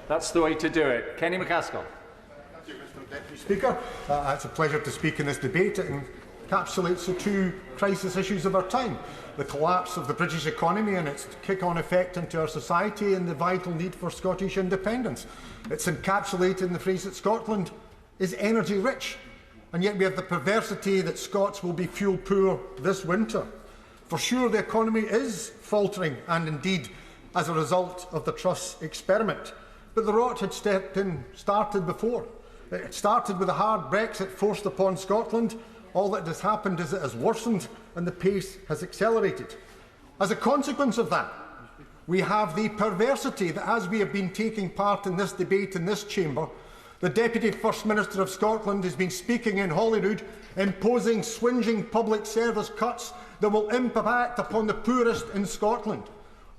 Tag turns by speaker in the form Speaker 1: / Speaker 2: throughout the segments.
Speaker 1: That's the way to do it. Kenny MacAskill.
Speaker 2: Thank you, Mr. Deputy Speaker. It's a pleasure to speak in this debate. It encapsulates the two crisis issues of our time: the collapse of the British economy and its kick-on effect into our society, and the vital need for Scottish independence. It's encapsulated in the phrase that Scotland is energy rich, and yet we have the perversity that Scots will be fuel poor this winter. For sure, the economy is faltering, and indeed as a result of the Truss experiment. But the rot had started before. It started with a hard Brexit forced upon Scotland. All that has happened is it has worsened and the pace has accelerated. As a consequence of that, we have the perversity that, as we have been taking part in this debate in this chamber, the Deputy First Minister of Scotland has been speaking in Holyrood, imposing swinging public service cuts that will impact upon the poorest in Scotland.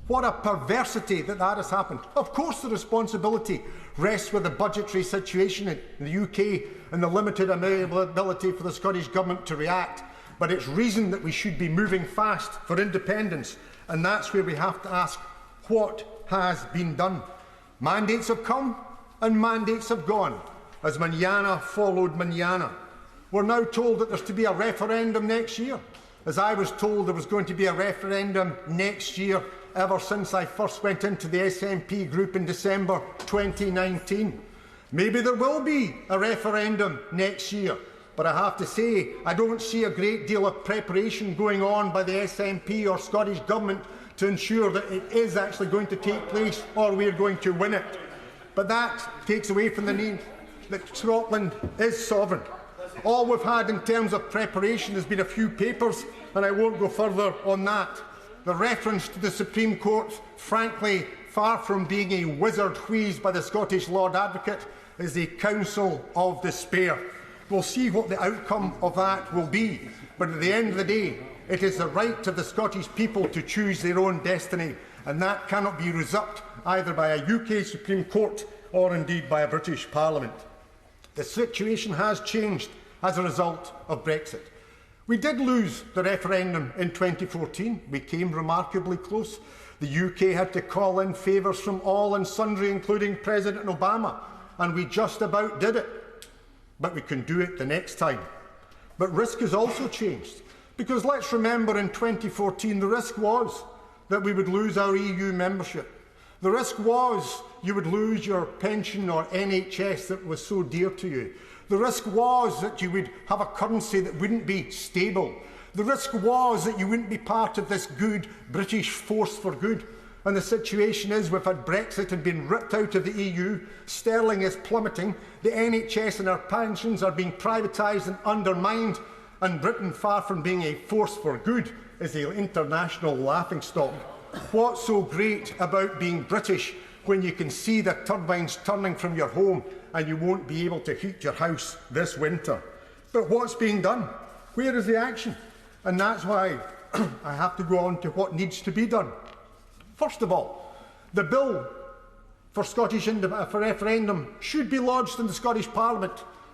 Speaker 2: What a perversity that has happened. Of course, the responsibility rests with the budgetary situation in the UK and the limited ability for the Scottish Government to react. But it's reason that we should be moving fast for independence, and that's where we have to ask what has been done. Mandates have come and mandates have gone, as manana followed manana. We're now told that there's to be a referendum next year, as I was told there was going to be a referendum next year ever since I first went into the SNP group in December 2019. Maybe there will be a referendum next year, but I have to say I don't see a great deal of preparation going on by the SNP or Scottish Government to ensure that it is actually going to take place or we are going to win it. But that takes away from the need that Scotland is sovereign. All we've had in terms of preparation has been a few papers, and I won't go further on that. The reference to the Supreme Court, frankly, far from being a wizard wheezed by the Scottish Lord Advocate, is a counsel of despair. We'll see what the outcome of that will be, but at the end of the day, it is the right of the Scottish people to choose their own destiny, and that cannot be usurped either by a UK Supreme Court or indeed by a British Parliament. The situation has changed as a result of Brexit. We did lose the referendum in 2014. We came remarkably close. The UK had to call in favours from all and sundry, including President Obama, and we just about did it. But we can do it the next time. But risk has also changed, because let's remember in 2014 the risk was that we would lose our EU membership. The risk was you would lose your pension or NHS that was so dear to you. The risk was that you would have a currency that wouldn't be stable. The risk was that you wouldn't be part of this good British force for good. And the situation is we've had Brexit and been ripped out of the EU, sterling is plummeting, the NHS and our pensions are being privatised and undermined, and Britain, far from being a force for good, is the international laughingstock. What's so great about being British when you can see the turbines turning from your home and you won't be able to heat your house this winter? But what's being done? Where is the action? And that's why I have to go on to what needs to be done. First of all, the bill for referendum should be lodged in the Scottish Parliament.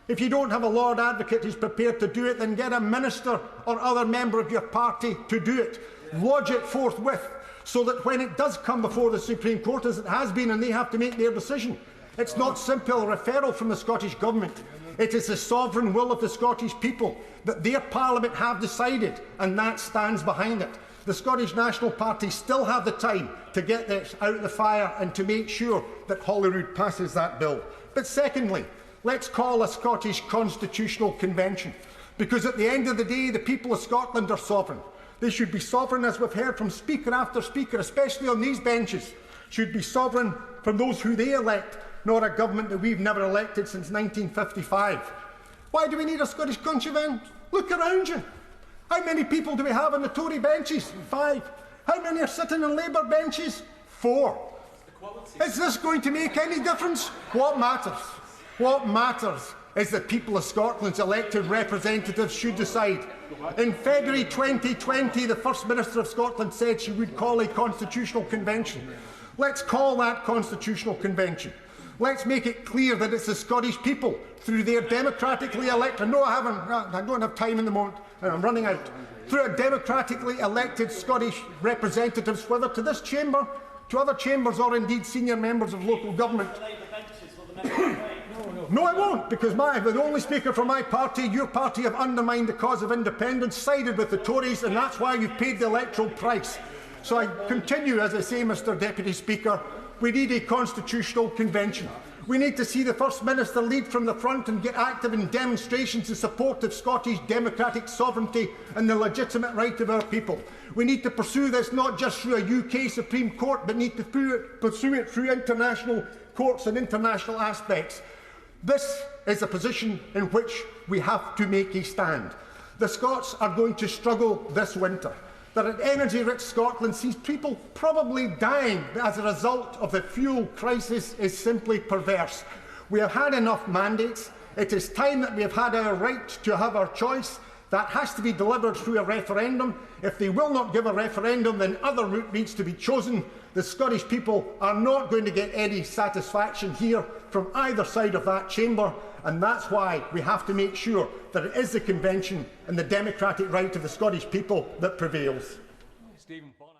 Speaker 2: If you don't have a Lord Advocate who's prepared to do it, then get a minister or other member of your party to do it. Lodge it forthwith, so that when it does come before the Supreme Court, as it has been, and they have to make their decision, it's not simply a referral from the Scottish Government. It is the sovereign will of the Scottish people that their Parliament have decided, and that stands behind it. The Scottish National Party still have the time to get this out of the fire and to make sure that Holyrood passes that bill. But secondly, let's call a Scottish Constitutional Convention, because at the end of the day, the people of Scotland are sovereign. They should be sovereign, as we've heard from speaker after speaker, especially on these benches, should be sovereign from those who they elect, not a government that we've never elected since 1955. Why do we need a Scottish Convention? Look around you. How many people do we have on the Tory benches? 5. How many are sitting on Labour benches? 4. Is this going to make any difference? What matters? What matters is that people of Scotland's elected representatives should decide. In February 2020, the First Minister of Scotland said she would call a constitutional convention. Let's call that constitutional convention. Let's make it clear that it's the Scottish people, through their democratically elected— no, I don't have time in the moment, and I'm running out— through a democratically elected Scottish representatives, whether to this chamber, to other chambers, or indeed senior members of local government, No, I won't, because the only speaker from my party, your party, have undermined the cause of independence, sided with the Tories, and that's why you've paid the electoral price. So I continue, as I say, Mr Deputy Speaker, we need a constitutional convention. We need to see the First Minister lead from the front and get active in demonstrations in support of Scottish democratic sovereignty and the legitimate right of our people. We need to pursue this not just through a UK Supreme Court, but need to pursue it through international courts and international aspects. This is a position in which we have to make a stand. The Scots are going to struggle this winter. That an energy-rich Scotland sees people probably dying as a result of the fuel crisis is simply perverse. We have had enough mandates. It is time that we have had our right to have our choice. That has to be delivered through a referendum. If they will not give a referendum, then other route needs to be chosen. The Scottish people are not going to get any satisfaction here from either side of that chamber, and that's why we have to make sure that it is the convention and the democratic right of the Scottish people that prevails.
Speaker 1: Stephen Bonner.